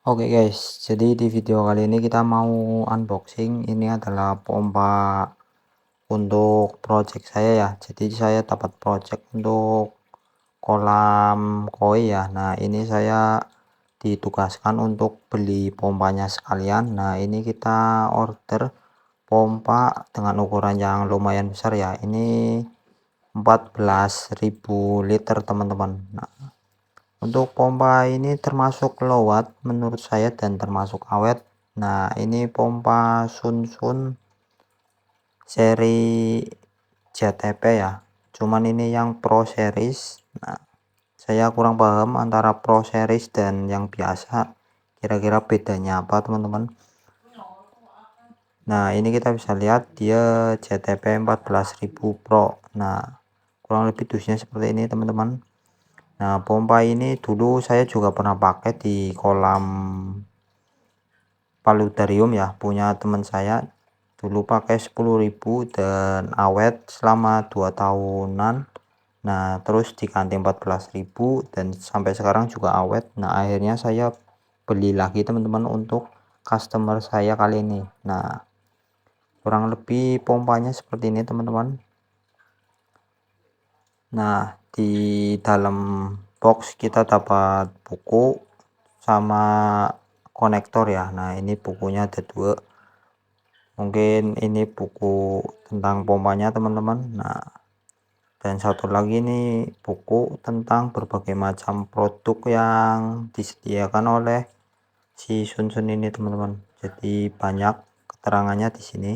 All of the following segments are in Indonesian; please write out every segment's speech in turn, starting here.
Oke guys, jadi di video kali ini kita mau unboxing. Ini adalah pompa untuk project saya ya. Jadi saya dapat project untuk kolam koi ya. Nah ini saya ditugaskan untuk beli pompanya sekalian. Nah ini kita order pompa dengan ukuran yang lumayan besar ya. Ini 14.000 liter teman-teman. Nah, untuk pompa ini termasuk low watt menurut saya dan termasuk awet. Nah ini pompa Sunsun seri JTP ya, cuman ini yang Pro series. Nah saya kurang paham antara Pro series dan yang biasa, kira-kira bedanya apa teman-teman. Nah ini kita bisa lihat dia JTP 14.000 Pro. Nah kurang lebih dusnya seperti ini teman-teman. Nah pompa ini dulu saya juga pernah pakai di kolam paludarium ya, punya teman saya dulu pakai 10.000 dan awet selama 2 tahunan. Nah terus diganti 14.000 dan sampai sekarang juga awet. Nah akhirnya saya beli lagi teman-teman untuk customer saya kali ini. Nah kurang lebih pompanya seperti ini teman-teman. Nah di dalam box kita dapat buku sama konektor ya. Nah ini bukunya ada 2, mungkin ini buku tentang pompanya teman-teman. Nah dan satu lagi nih buku tentang berbagai macam produk yang disediakan oleh si Sunsun ini teman-teman. Jadi banyak keterangannya di sini.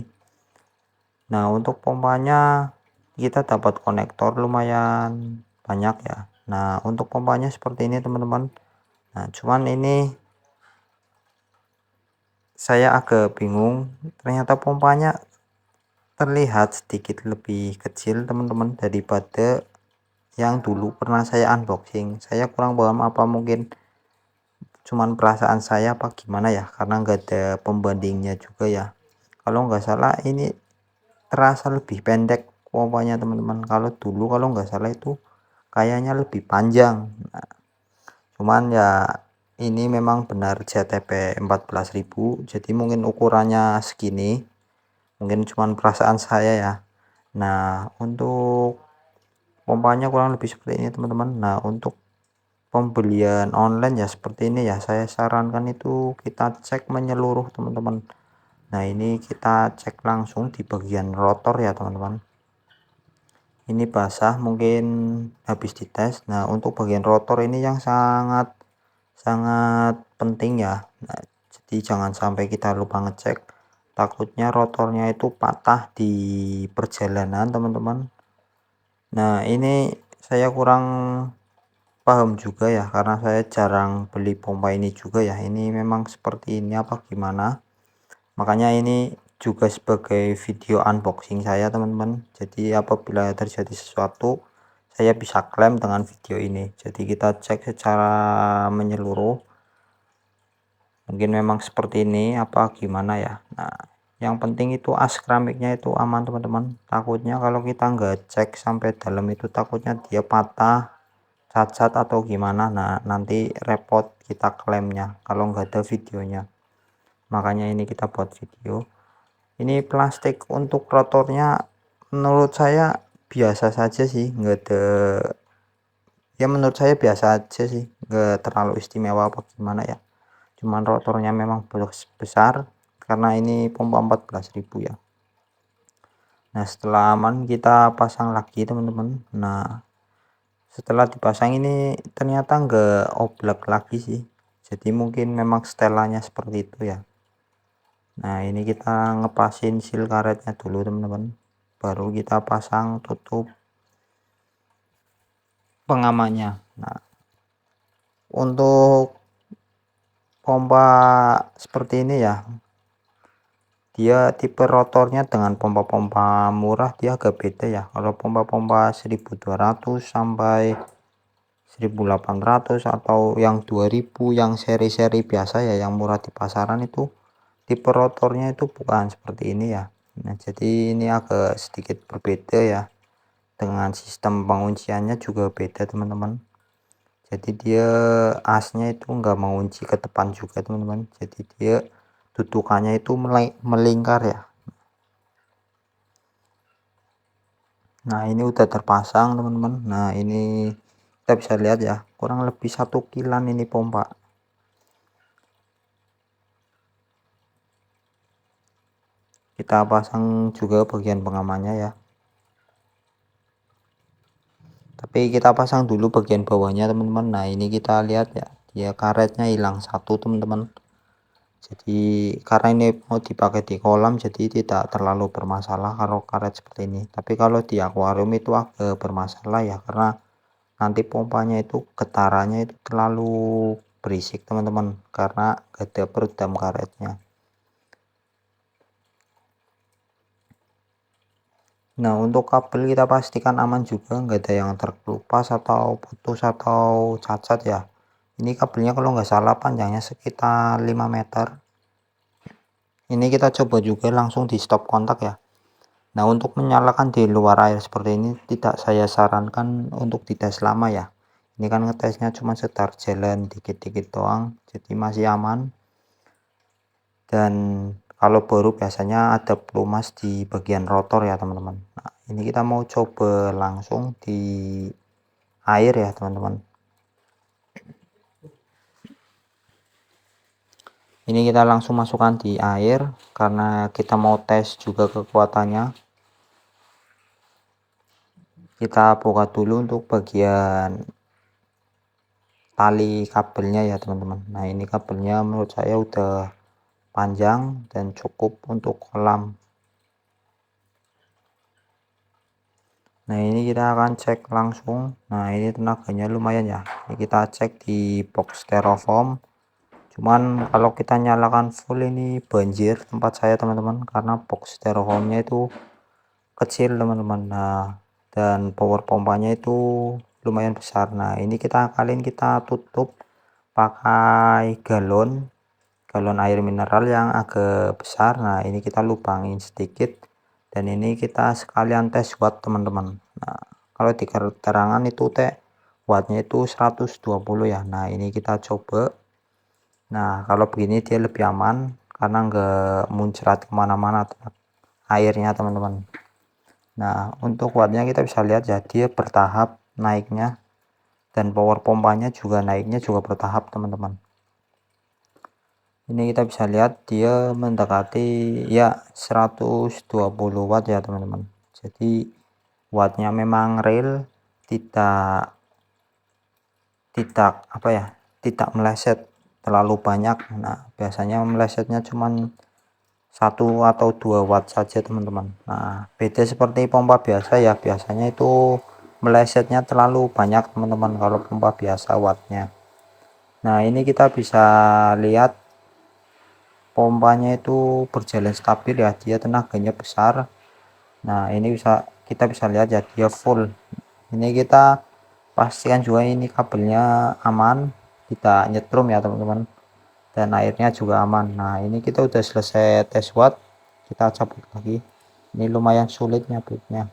Nah untuk pompanya kita dapat konektor lumayan banyak ya. Nah untuk pompanya seperti ini teman-teman. Nah cuman ini saya agak bingung, ternyata pompanya terlihat sedikit lebih kecil teman-teman daripada yang dulu pernah saya unboxing. Saya kurang paham, apa mungkin cuman perasaan saya apa gimana ya, karena nggak ada pembandingnya juga ya. Kalau nggak salah ini terasa lebih pendek pompanya teman-teman. Kalau dulu kalau nggak salah itu kayaknya lebih panjang. Nah, cuman ya ini memang benar JTP 14.000, jadi mungkin ukurannya segini, mungkin cuman perasaan saya ya. Nah untuk pompanya kurang lebih seperti ini teman-teman. Nah untuk pembelian online ya seperti ini ya, saya sarankan itu kita cek menyeluruh teman-teman. Nah ini kita cek langsung di bagian rotor ya teman-teman. Ini basah mungkin habis dites. Nah untuk bagian rotor ini yang sangat sangat penting ya. Nah jadi jangan sampai kita lupa ngecek, takutnya rotornya itu patah di perjalanan teman-teman. Nah ini saya kurang paham juga ya, karena saya jarang beli pompa ini juga ya. Ini memang seperti ini apa gimana, makanya ini juga sebagai video unboxing saya teman-teman. Jadi apabila terjadi sesuatu saya bisa klaim dengan video ini. Jadi kita cek secara menyeluruh, mungkin memang seperti ini apa gimana ya. Nah yang penting itu as keramiknya itu aman teman-teman. Takutnya kalau kita nggak cek sampai dalam itu, takutnya dia patah, cacat atau gimana. Nah nanti repot kita klaimnya kalau nggak ada videonya. Makanya ini kita buat video. Ini plastik untuk rotornya menurut saya biasa saja sih, nggak ada, ya menurut saya biasa aja sih, nggak terlalu istimewa apa gimana ya. Cuman rotornya memang besar karena ini pompa 14.000 ya. Nah setelah aman kita pasang lagi teman-teman. Nah setelah dipasang ini ternyata nggak oblak lagi sih, jadi mungkin memang setelannya seperti itu ya. Nah ini kita ngepasin seal karetnya dulu teman-teman, baru kita pasang tutup pengamannya. Nah untuk pompa seperti ini ya, dia tipe rotornya dengan pompa-pompa murah dia agak beda ya. Kalau pompa-pompa 1.200 sampai 1.800 atau yang 2.000 yang seri-seri biasa ya, yang murah di pasaran itu, tipe rotornya itu bukan seperti ini ya. Nah jadi ini agak sedikit berbeda ya, dengan sistem pengunciannya juga beda teman-teman. jadi dia asnya itu enggak mengunci ke depan juga teman-teman, jadi dia tutukannya itu melingkar ya. Nah ini udah terpasang teman-teman. Nah ini kita bisa lihat ya, kurang lebih 1 kilan ini pompa. Kita pasang juga bagian pengamannya ya, tapi kita pasang dulu bagian bawahnya teman-teman. Nah ini kita lihat ya, dia karetnya hilang satu teman-teman. Jadi karena ini mau dipakai di kolam, jadi tidak terlalu bermasalah kalau karet seperti ini. Tapi kalau di akuarium itu agak bermasalah ya, karena nanti pompanya itu getarannya itu terlalu berisik teman-teman, karena gak ada peredam karetnya. Nah untuk kabel kita pastikan aman juga, nggak ada yang terkelupas atau putus atau cacat ya. Ini kabelnya kalau nggak salah panjangnya sekitar 5 meter. Ini kita coba juga langsung di stop kontak ya. Nah untuk menyalakan di luar air seperti ini tidak saya sarankan untuk dites lama ya. Ini kan ngetesnya cuma sekitar jalan dikit-dikit doang, jadi masih aman. Dan kalau baru biasanya ada pelumas di bagian rotor ya teman-teman. Nah ini kita mau coba langsung di air ya teman-teman. Ini kita langsung masukkan di air karena kita mau tes juga kekuatannya. Kita buka dulu untuk bagian tali kabelnya ya teman-teman. Nah ini kabelnya menurut saya udah panjang dan cukup untuk kolam. Nah ini kita akan cek langsung. Nah ini tenaganya lumayan ya. Ini kita cek di box styrofoam, cuman kalau kita nyalakan full ini banjir tempat saya teman-teman, karena box styrofoamnya itu kecil teman-teman. Nah dan power pompanya itu lumayan besar. Nah ini kita akalin, kita tutup pakai galon air mineral yang agak besar. Nah ini kita lubangin sedikit, dan ini kita sekalian tes watt teman-teman. Nah kalau di keterangan itu wattnya itu 120 ya. Nah ini kita coba. Nah kalau begini dia lebih aman karena enggak muncrat kemana-mana airnya teman-teman. Nah untuk wattnya kita bisa lihat ya, dia bertahap naiknya, dan power pompanya juga naiknya juga bertahap teman-teman. Ini kita bisa lihat dia mendekati ya 120 watt ya teman-teman. Jadi wattnya memang real, tidak apa ya, tidak meleset terlalu banyak. Nah biasanya melesetnya cuman 1 atau 2 watt saja teman-teman. Nah beda seperti pompa biasa ya, biasanya itu melesetnya terlalu banyak teman-teman kalau pompa biasa wattnya. Nah ini kita bisa lihat pompanya itu berjalan stabil ya, dia tenaganya besar. Nah ini kita bisa lihat ya, dia full. Ini kita pastikan juga ini kabelnya aman, tidak nyetrum ya teman-teman, dan airnya juga aman. Nah ini kita udah selesai tes watt, kita cabut lagi. Ini lumayan sulit nyabutnya.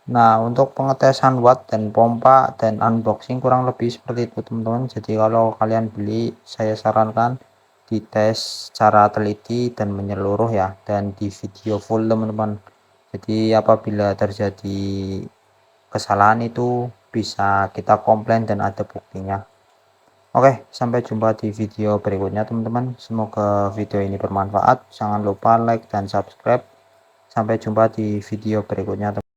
Nah untuk pengetesan watt dan pompa dan unboxing kurang lebih seperti itu teman-teman. Jadi kalau kalian beli, saya sarankan dites secara teliti dan menyeluruh ya, dan di video full teman-teman. Jadi apabila terjadi kesalahan itu bisa kita komplain dan ada buktinya. Oke, sampai jumpa di video berikutnya teman-teman. Semoga video ini bermanfaat. Jangan lupa like dan subscribe. Sampai jumpa di video berikutnya teman-teman.